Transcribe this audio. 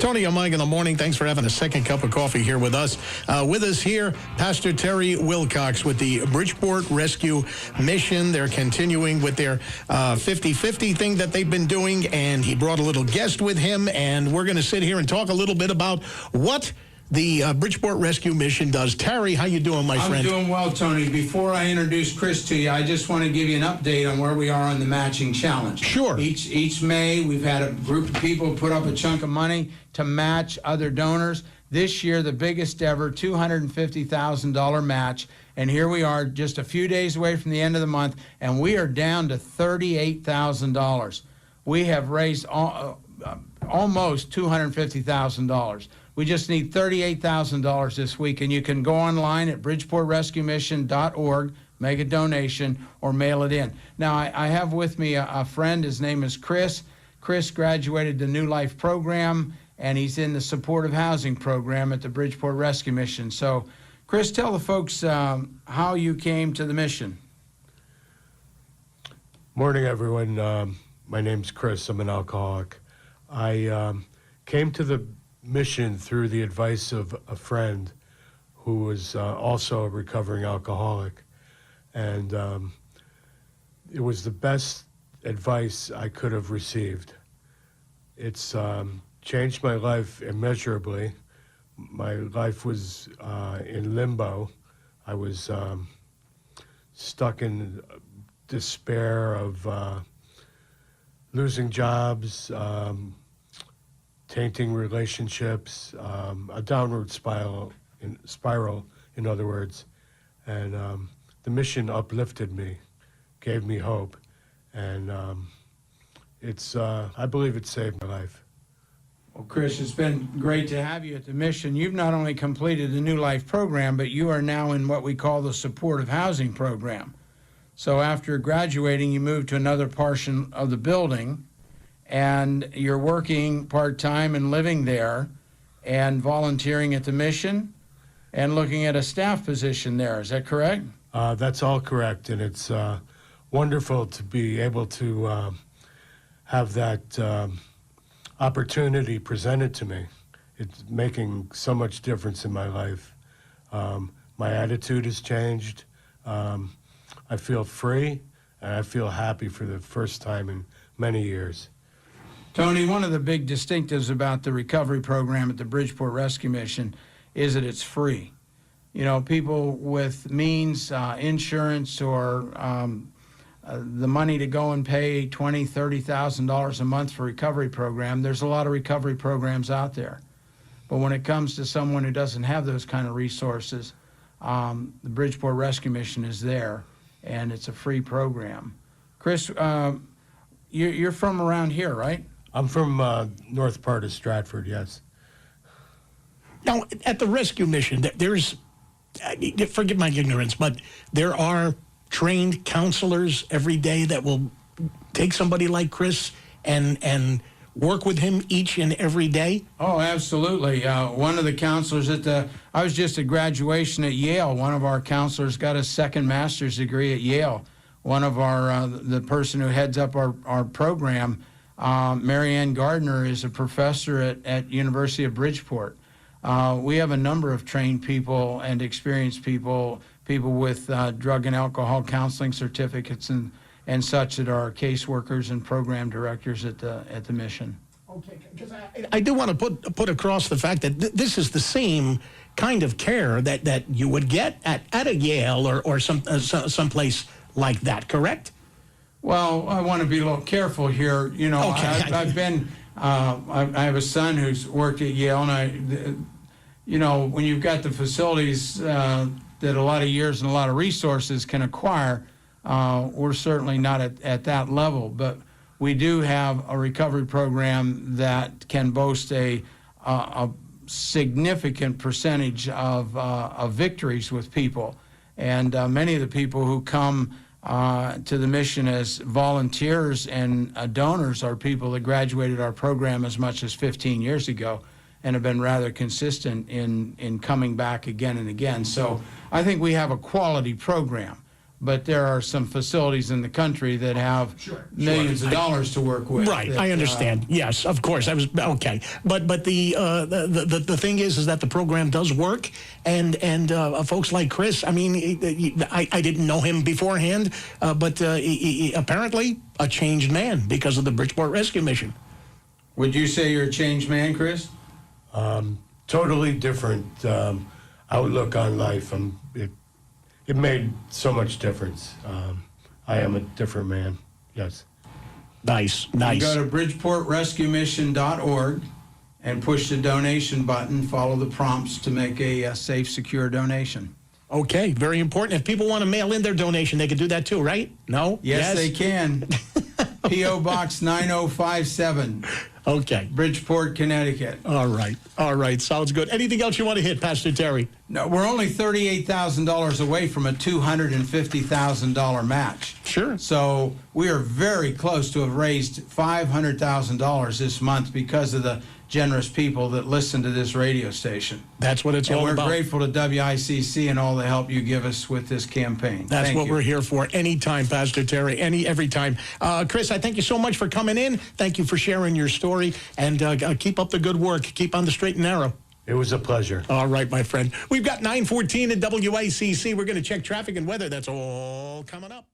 Tony and Mike in the morning. Thanks for having a second cup of coffee here with us. With us here, Pastor Terry Wilcox with the Bridgeport Rescue Mission. They're continuing with their 50-50 thing that they've been doing, and he brought a little guest with him, and we're going to sit here and talk a little bit about what the Bridgeport Rescue Mission does. Terry, how you doing, my friend? I'm doing well, Tony. Before I introduce Chris to you, I just want to give you an update on where we are on the matching challenge. Sure. Each May, we've had a group of people put up a chunk of money to match other donors. This year, the biggest ever $250,000 match. And here we are just a few days away from the end of the month, and we are down to $38,000. We have raised almost $250,000. We just need $38,000 this week, and you can go online at bridgeportrescuemission.org, make a donation, or mail it in. Now, I have with me a friend. His name is Chris. Chris graduated the New Life program, and he's in the supportive housing program at the Bridgeport Rescue Mission. So, Chris, tell the folks how you came to the mission. Morning, everyone. My name's Chris. I'm an alcoholic. I came to the mission through the advice of a friend who was also a recovering alcoholic. And it was the best advice I could have received. It's changed my life immeasurably. My life was in limbo. I was stuck in despair of losing jobs, tainting relationships, a downward spiral, in other words. And the mission uplifted me, gave me hope, and I believe it saved my life. Well, Chris, it's been great to have you at the mission. You've not only completed the New Life program, but you are now in what we call the supportive housing program. So after graduating, you moved to another portion of the building, and you're working part-time and living there and volunteering at the mission and looking at a staff position there. Is that correct? That's all correct, and it's wonderful to be able to have that opportunity presented to me. It's making so much difference in my life. My attitude has changed. I feel free, and I feel happy for the first time in many years. Tony, one of the big distinctives about the recovery program at the Bridgeport Rescue Mission is that it's free. You know, people with means, insurance, or the money to go and pay $20,000, $30,000 a month for a recovery program, there's a lot of recovery programs out there. But when it comes to someone who doesn't have those kind of resources, the Bridgeport Rescue Mission is there, and it's a free program. Chris, you're from around here, right? I'm from north part of Stratford, yes. Now, at the rescue mission, there's, forgive my ignorance, but there are trained counselors every day that will take somebody like Chris and work with him each and every day? Oh, absolutely. One of the counselors I was just at graduation at Yale. One of our counselors got a second master's degree at Yale. One of the person who heads up our program, Mary Ann Gardner, is a professor at University of Bridgeport. We have a number of trained people and experienced people with drug and alcohol counseling certificates and such that are caseworkers and program directors at the mission. Okay, because I do want to put across the fact that this is the same kind of care that you would get at a Yale or someplace like that, correct? Well, I want to be a little careful here. You know, okay. I have a son who's worked at Yale, and you know, when you've got the facilities that a lot of years and a lot of resources can acquire, we're certainly not at that level. But we do have a recovery program that can boast a significant percentage of victories with people. And many of the people who come to the mission as volunteers and donors are people that graduated our program as much as 15 years ago and have been rather consistent in coming back again and again. So I think we have a quality program. but there are some facilities in the country that have millions of dollars to work with. Right, that, I understand. Yes, of course. I was okay, but the thing is that the program does work, and folks like Chris. I mean, I didn't know him beforehand, but he apparently a changed man because of the Bridgeport Rescue Mission. Would you say you're a changed man, Chris? Totally different outlook on life. It made so much difference. I am a different man. Yes. Nice. You go to bridgeportrescuemission.org and push the donation button. Follow the prompts to make a safe, secure donation. Okay, very important. If people want to mail in their donation, they can do that too, right? No? Yes, they can. P.O. Box 9057. Okay. Bridgeport, Connecticut. All right. Sounds good. Anything else you want to hit, Pastor Terry? No, we're only $38,000 away from a $250,000 match. Sure. So we are very close to have raised $500,000 this month because of the generous people that listen to this radio station. That's what it's And all we're about. grateful to WICC and all the help you give us with this campaign. That's Thank what you. we're here for. Anytime, Pastor Terry. Every time. Chris, I thank you so much for coming in. Thank you for sharing your story. And keep up the good work. Keep on the straight and narrow. It was a pleasure. All right, my friend. We've got 9:14 at WICC. We're going to check traffic and weather. That's all coming up.